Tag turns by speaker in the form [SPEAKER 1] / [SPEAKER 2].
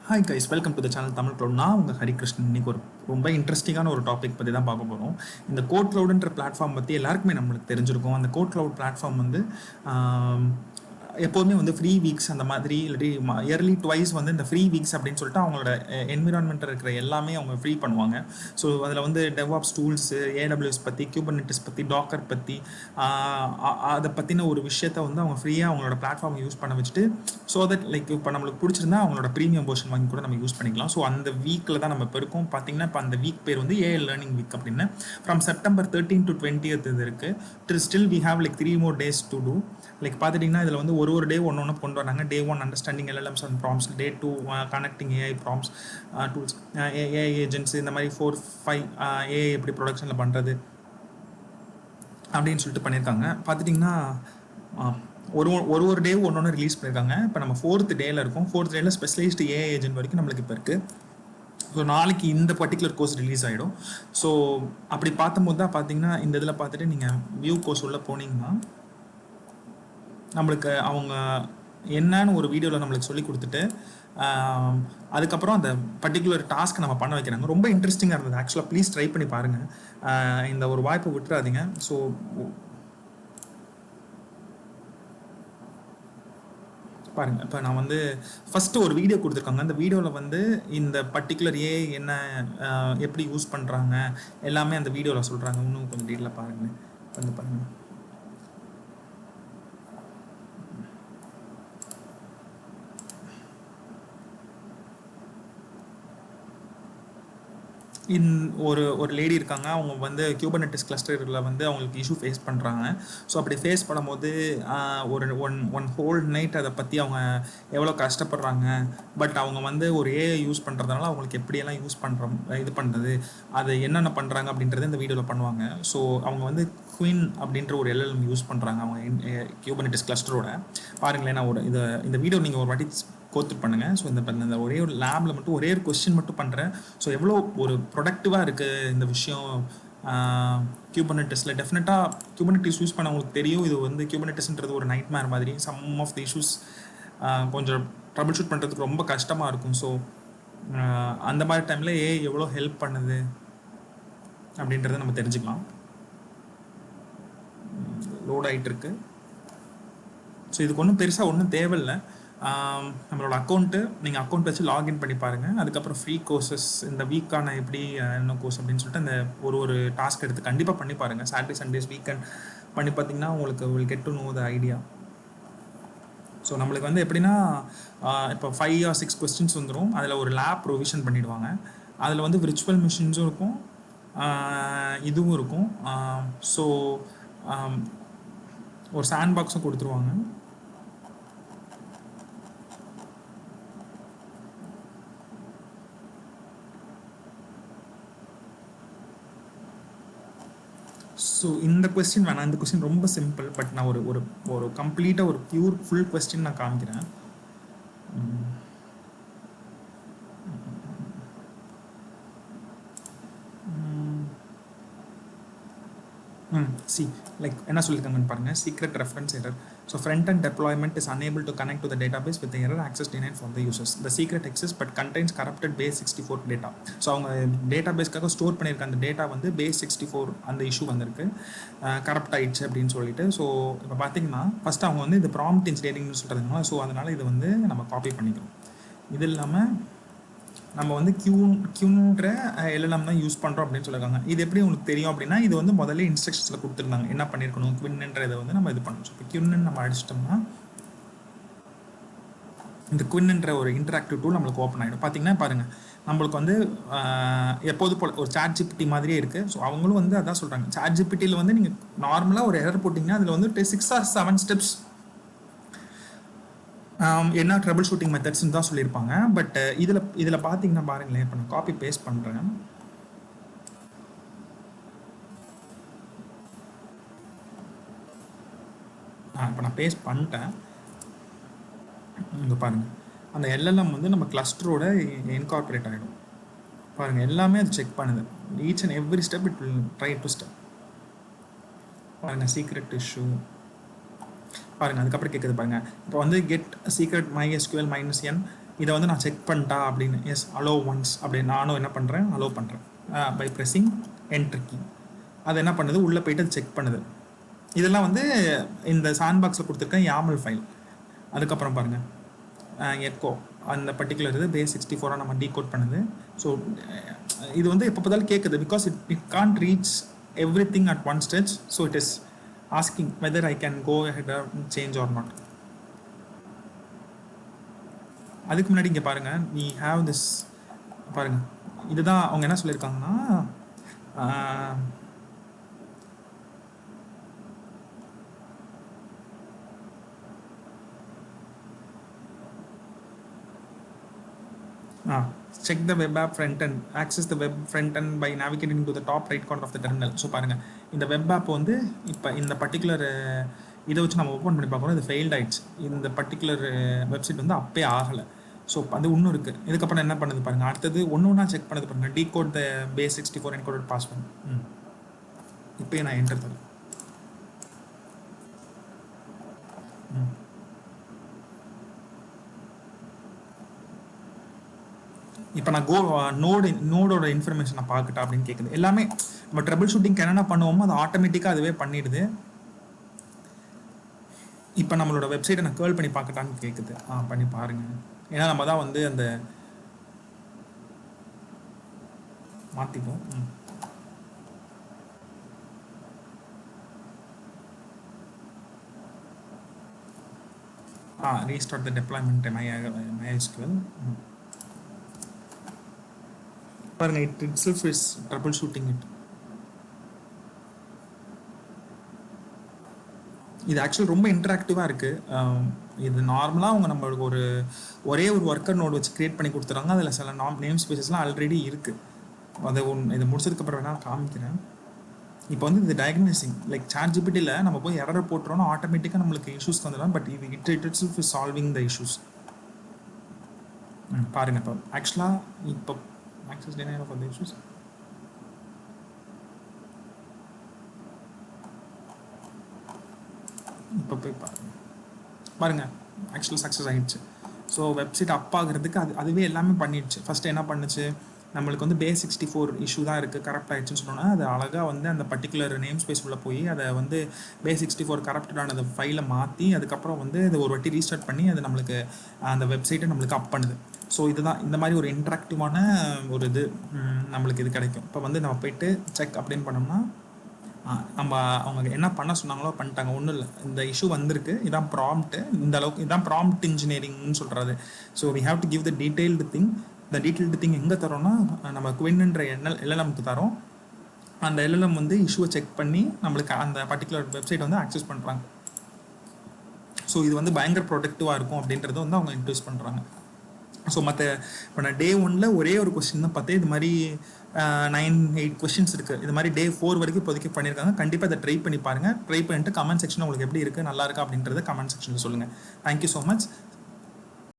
[SPEAKER 1] Hi guys, welcome to the channel Tamil cloud. நான் உங்கள் ஹரிகிருஷ்ணன். இன்னைக்கு ஒரு ரொம்ப இன்ட்ரெஸ்டிங்கான ஒரு டாபிக் பற்றி தான் பார்க்க போகிறோம். இந்த கோட் க்ளவுடுன்ற பிளாட்ஃபார்ம் பற்றி எல்லாருக்குமே நம்மளுக்கு தெரிஞ்சிருக்கும். அந்த கோட் க்ளவுட் பிளாட்ஃபார்ம் வந்து எப்போதுமே வந்து ஃப்ரீ வீக்ஸ் அந்த மாதிரி இல்லாட்டி இயர்லி ட்வைஸ் வந்து இந்த ஃப்ரீ வீக்ஸ் அப்படின்னு சொல்லிட்டு அவங்களோட என்விரான்மெண்ட்டில் இருக்கிற எல்லாமே அவங்க ஃப்ரீ பண்ணுவாங்க. ஸோ அதில் வந்து டெவாப்ஸ் டூல்ஸு, ஏடபிள்யூஎஸ் பற்றி, கியூபர்நெட்டிஸ் பற்றி, டாக்கர் பற்றி அதை பற்றின ஒரு விஷயத்த வந்து அவங்க ஃப்ரீயாக அவங்களோட பிளாட்ஃபார்ம் யூஸ் பண்ண வச்சுட்டு, ஸோ தட் லைக் இப்போ நம்மளுக்கு பிடிச்சிருந்தா அவங்களோட ப்ரீமியம் வெர்ஷன் வாங்கி கூட நம்ம யூஸ் பண்ணிக்கலாம். ஸோ அந்த வீக்கில் தான் நம்ம இப்போ இருக்கோம். பார்த்தீங்கன்னா இப்போ அந்த வீக் பேர் வந்து ஏஐ லேர்னிங் வீக் அப்படின்னு. ஃப்ரம் செப்டம்பர் 13 to 20th இது இருக்குது. Still we have like 3 more days to do. Like பார்த்துட்டிங்கன்னா இதில் வந்து ஒரு டே ஒன்று கொண்டு வராங்க. Day 1 understanding LLMs and prompts, Day 2 connecting AI prompts tools, AI agents, இந்த மாதிரி 4-5 ஏஐ எப்படி ப்ரொடக்ஷனில் பண்ணுறது அப்படின்னு சொல்லிட்டு பண்ணியிருக்காங்க. பார்த்துட்டிங்கன்னா ஒரு டே ஒன்று ரிலீஸ் பண்ணியிருக்காங்க. இப்போ நம்ம 4th டேயில் இருக்கோம். 4th டேயில் ஸ்பெஷலைஸ்டு ஏஐ ஏஜென்ட் வரைக்கும் நம்மளுக்கு இப்போ இருக்குது. ஸோ நாளைக்கு இந்த பர்டிகுலர் கோர்ஸ் ரிலீஸ் ஆகிடும். ஸோ அப்படி பார்க்கும்போது தான் பார்த்தீங்கன்னா இந்த இதில் பார்த்துட்டு நீங்கள் வியூ கோர்ஸ் உள்ளே போனீங்கன்னா நம்மளுக்கு அவங்க என்னன்னு ஒரு வீடியோவில் நம்மளுக்கு சொல்லி கொடுத்துட்டு அதுக்கப்புறம் அந்த பர்டிகுலர் டாஸ்க் நம்ம பண்ண வைக்கிறாங்க. ரொம்ப இன்ட்ரெஸ்டிங்காக இருந்தது ஆக்சுவலாக. ப்ளீஸ் ட்ரை பண்ணி பாருங்கள். இந்த ஒரு வாய்ப்பை விட்டுறாதீங்க. ஸோ பாருங்கள், இப்போ நான் வந்து ஃபஸ்ட்டு ஒரு வீடியோ கொடுத்துருக்காங்க. அந்த வீடியோவில் வந்து இந்த பர்டிகுலர் ஏஐ என்ன எப்படி யூஸ் பண்ணுறாங்க எல்லாமே அந்த வீடியோவில் சொல்கிறாங்க. இன்னும் கொஞ்சம் டீட்டெயிலாக பாருங்கள். வந்து பாருங்கள். ஒரு லேடி இருக்காங்க. அவங்க வந்து கியூபர்நெட்டிஸ் கிளஸ்டரில் வந்து அவங்களுக்கு இஷ்யூ ஃபேஸ் பண்ணுறாங்க. ஸோ அப்படி ஃபேஸ் பண்ணும்போது ஒரு ஒன் ஹோல் நைட் அதை பற்றி அவங்க எவ்வளோ கஷ்டப்படுறாங்க. பட் அவங்க வந்து ஒரு ஏஐ யூஸ் பண்ணுறதுனால அவங்களுக்கு எப்படியெல்லாம் யூஸ் பண்ணுறது, அதை என்னென்ன பண்ணுறாங்க அப்படின்றத இந்த வீடியோவில் பண்ணுவாங்க. ஸோ அவங்க வந்து குயின் அப்படின்ற ஒரு LLM யூஸ் பண்ணுறாங்க அவங்க கியூபர்நெட்டிஸ் கிளஸ்டரோட. பாருங்களேன், நான் இந்த வீடியோ நீங்கள் ஒரு வாட்டி கோத்து பண்ணுங்கள். ஸோ இந்த ஒரே ஒரு லேபில் மட்டும் ஒரே ஒரு கொஸ்டின் மட்டும் பண்ணுறேன். ஸோ எவ்வளோ ஒரு ப்ரொடக்டிவாக இருக்குது இந்த விஷயம் கியூபர்நெட்டிஸில். டெஃபினட்டாக கியூபர்நெட்டிஸ் யூஸ் பண்ண உங்களுக்கு தெரியும். இது வந்து கியூபர்நெட்டிஸ்ன்றது ஒரு நைட் மேர் மாதிரி. சம் ஆஃப் தி இஷ்யூஸ் கொஞ்சம் ட்ரபிள் ஷூட் பண்ணுறதுக்கு ரொம்ப கஷ்டமாக இருக்கும். ஸோ அந்த மாதிரி டைமில் எவ்வளோ ஹெல்ப் பண்ணுது அப்படின்றத நம்ம தெரிஞ்சுக்கலாம். லோட் ஆகிட்டு இருக்கு. ஸோ இதுக்கு ஒன்றும் பெருசாக ஒன்றும் தேவையில்லை. நம்மளோட அக்கௌண்ட்டு நீங்கள் அக்கௌண்ட் வச்சு லாகின் பண்ணி பாருங்கள். அதுக்கப்புறம் ஃப்ரீ கோர்சஸ் இந்த வீக்கான எப்படி என்ன கோர்ஸ் அப்படின்னு சொல்லிட்டு அந்த ஒரு டாஸ்க் எடுத்து கண்டிப்பாக பண்ணி பாருங்கள். சாட்டர்டே சண்டேஸ் வீக்கெண்ட் பண்ணி பார்த்தீங்கன்னா உங்களுக்கு will get to know the idea. So நம்மளுக்கு வந்து எப்படின்னா இப்போ 5 or 6 கொஸ்டின்ஸ் வந்துடும். அதில் ஒரு லேப் ப்ரொவிஷன் பண்ணிவிடுவாங்க. அதில் வந்து விர்ச்சுவல் மிஷின்ஸும் இருக்கும், இதுவும் இருக்கும். ஸோ ஒரு சாண்ட் பாக்ஸும் கொடுத்துருவாங்க. ஸோ இந்த கொஸ்டின் வேணாம். இந்த கொஸ்டின் ரொம்ப சிம்பிள். பட் நான் ஒரு கம்ப்ளீட்டாக ஒரு பியூர் ஃபுல் கொஸ்டின் நான் காமிக்கிறேன். லைக் என்ன சொல்லியிருக்காங்கன்னு பாருங்கள். Secret reference error. So front and deployment is unable to connect to the database with the error access denied for the users. The secret exists but contains corrupted base 64 data. So அவங்க data பேஸ்க்காக store பண்ணியிருக்க அந்த data வந்து base 64 அந்த issue வந்திருக்கு, corrupt ஆயிடுச்சு அப்படின்னு சொல்லிட்டு. So இப்போ பார்த்தீங்கன்னா ஃபஸ்ட்டு அவங்க வந்து இது ப்ராம்ப்ட் இன்ஜினியரிங்னு சொல்கிறதுனால ஸோ அதனால் இது வந்து நம்ம காப்பி பண்ணிக்கிறோம். இது இல்லாமல் நம்ம வந்து கியூன்ற LLM தான் யூஸ் பண்ணுறோம் அப்படின்னு சொல்லியிருக்காங்க. இது எப்படி உங்களுக்கு தெரியும் அப்படின்னா இது வந்து முதல்ல இன்ஸ்ட்ரக்ஷன்ஸில் கொடுத்துருந்தாங்க என்ன பண்ணியிருக்கணும். குவின்ன்றதை வந்து நம்ம இது பண்ணணும். இப்போ கியூன்னு நம்ம அடிச்சிட்டோம்னா இந்த குவின்ன்ற ஒரு இன்டராக்டிவ் டூல் நம்மளுக்கு ஓப்பன் ஆகிடும். பார்த்தீங்கன்னா பாருங்கள், நம்மளுக்கு வந்து எப்போது போல் ஒரு சாட் ஜிபிடி மாதிரியே இருக்குது. ஸோ அவங்களும் வந்து அதான் சொல்கிறாங்க. சாட் ஜிபிடியில் வந்து நீங்கள் நார்மலாக ஒரு எரர் போட்டிங்கன்னா அதில் வந்து 6 or 7 ஸ்டெப்ஸ் என்ன ட்ரபிள் ஷூட்டிங் மெத்தட்ஸ்ன்னு தான் சொல்லியிருப்பாங்க. பட் இதில் பார்த்தீங்கன்னா பாருங்களேன், இப்போ நான் காப்பி பேஸ்ட் பண்ணுறேன். இப்போ நான் பேஸ்ட் பண்ணிட்டேன். இங்கே பாருங்கள், அந்த LLM வந்து நம்ம கிளஸ்டரோட இன்கார்பரேட் ஆகிடும். பாருங்கள், எல்லாமே அது செக் பண்ணுது. Each and every step it will try to step. பாருங்கள், சீக்ரெட் இஷ்யூ பாருங்கள். அதுக்கப்புறம் கேட்குது பாருங்கள். இப்போ வந்து கெட் சீக்ரெட் MySQL -n இதை வந்து நான் செக் பண்ணிட்டா அப்படின்னு எஸ் அலோ ஒன்ஸ் அப்படின்னு நானும் என்ன பண்ணுறேன் அலோ பண்ணுறேன் பை ப்ரெஸ்ஸிங் என்ட்ரு கீ. அது என்ன பண்ணுது உள்ளே போயிட்டு அது செக் பண்ணுது. இதெல்லாம் வந்து இந்த சாண்ட் பாக்ஸில் கொடுத்துருக்கேன் யாமல் ஃபைல். அதுக்கப்புறம் பாருங்கள் எக்கோ அந்த பர்டிகுலர் இது base64 நம்ம டீகோட் பண்ணுது. ஸோ இது வந்து எப்போ பார்த்தாலும் கேட்குது பிகாஸ் இட் கான்ட் ரீச் எவ்ரி திங் at one stretch. So it is asking whether I can go ahead change or not. அதுக்கு முன்னாடி இங்கே பாருங்கள் we have this பாருங்கள் இதுதான் அவங்க என்ன சொல்லியிருக்காங்கன்னா check the web app front end, access the web front end by navigating to the top right corner of the terminal. So பாருங்கள் இந்த வெப் ஆப் வந்து இப்போ இந்த பர்டிகுலர் இதை வச்சு நம்ம ஓப்பன் பண்ணி பார்க்குறோம். இது ஃபெயில்ட் ஆகிடுச்சு. இந்த பர்டிகுலர் வெப்சைட் வந்து அப்பே ஆகலை. ஸோ அது இன்னும் இருக்குது. இதுக்கப்புறம் என்ன பண்ணுது பாருங்கள், அடுத்தது ஒன்று ஒன்றா செக் பண்ணுது பாருங்கள். டீகோட் த base64 encoded password. இப்போயே நான் என்டர் தரேன். இப்போ நான் நோடோட இன்ஃபர்மேஷன் நான் பார்க்கட்டா அப்படின்னு கேட்குது. எல்லாமே நம்ம ட்ரபிள் ஷூட்டிங் என்னென்ன பண்ணுவோமோ அது ஆட்டோமேட்டிக்காக அதுவே பண்ணிடுது. இப்போ நம்மளோட வெப்சைட்டை நான் கேர்ள் பண்ணி பார்க்கட்டான்னு கேட்குது. பண்ணி பாருங்கள். ஏன்னா நம்ம தான் வந்து அந்த மாற்றிப்போம். ரீஸ்டார்ட் த டெப்ளாய்மெண்ட் MySQL. பாருங்க it itself is trouble shooting it. இது ஆக்சுவலி ரொம்ப இன்ட்ராக்டிவாக இருக்குது. இது நார்மலாக அவங்க நம்மளுக்கு ஒரே ஒரு ஒர்க்கர் நோடு வச்சு க்ரியேட் பண்ணி கொடுத்துறாங்க. அதில் சில நேம் ஸ்பேசஸ்லாம் ஆல்ரெடி இருக்குது. அதை இதை முடிச்சதுக்கப்புறம் வேணால் காமிக்கிறேன். இப்போ வந்து இது டயக்னோசிங் லைக் ChatGPTல நம்ம போய் எரர் போட்டுறோன்னா ஆட்டோமேட்டிக்காக நம்மளுக்கு இஷ்யூஸ் வந்துடலாம். பட் இது it itself is solving the issues. பாருங்கள் இப்போ ஆக்சுவலாக இப்போ access denial of other issues. இப்போ போய் பாருங்கள் ஆக்சுவலாக சக்ஸஸ் ஆகிடுச்சு. ஸோ வெப்சைட் அப் ஆகிறதுக்கு அதுவே எல்லாமே பண்ணிடுச்சு. ஃபஸ்ட்டு என்ன பண்ணுச்சு, நம்மளுக்கு வந்து base64 இஷ்யூ தான் இருக்குது, கரப்ட் ஆகிடுச்சுன்னு சொன்னோன்னா அது அழகாக வந்து அந்த பர்டிகுலர் நேம் ஸ்பேஸ் உள்ள போய் அதை வந்து base64 கரப்டடான அந்த ஃபைலை மாற்றி அதுக்கப்புறம் வந்து அதை ஒரு வாட்டி ரீஸ்டார்ட் பண்ணி அது நம்மளுக்கு அந்த வெப்சைட்டை நம்மளுக்கு அப் பண்ணுது. ஸோ இதுதான் இந்த மாதிரி ஒரு இன்ட்ராக்டிவான ஒரு இது நம்மளுக்கு இது கிடைக்கும். இப்போ வந்து நம்ம போயிட்டு செக் அப்படின்னு பண்ணோம்னா அவங்க என்ன பண்ண சொன்னாங்களோ பண்ணிட்டாங்க. ஒன்றும் இல்லை, இந்த இஷ்யூ வந்திருக்கு, இதான் ப்ராம்ப்ட்டு, இந்த அளவுக்கு இதான் ப்ராம்ப்ட் இன்ஜினியரிங்னு சொல்கிறது. So we have to give the detailed thing. இந்த டீட்டெயில்டு திங் எங்கே தரோம்னா நம்ம குவின்ன்ற LLMக்கு தரோம். அந்த LLM வந்து இஷ்யூவை செக் பண்ணி நம்மளுக்கு அந்த பர்டிகுலர் வெப்சைட் வந்து ஆக்சஸ் பண்ணுறாங்க. ஸோ இது வந்து பயங்கர ப்ரொடக்டிவாக இருக்கும் அப்படின்றத வந்து அவங்க இன்ட்ரூஸ் பண்ணுறாங்க. ஸோ இப்போ நான் டே 1 ஒரே ஒரு கொஸ்டின் தான் பார்த்தேன். இது மாதிரி 9-8 கொஸ்டின்ஸ் இருக்குது. இது மாதிரி டே 4 வரைக்கும் இப்போதைக்கு பண்ணியிருக்காங்க. கண்டிப்பாக இதை ட்ரை பண்ணி பாருங்கள். ட்ரை பண்ணிட்டு கமெண்ட் செக்ஷன் உங்களுக்கு எப்படி இருக்குது, நல்லா இருக்கா அப்படின்றத கமெண்ட் செக்ஷனில் சொல்லுங்கள். Thank you so much.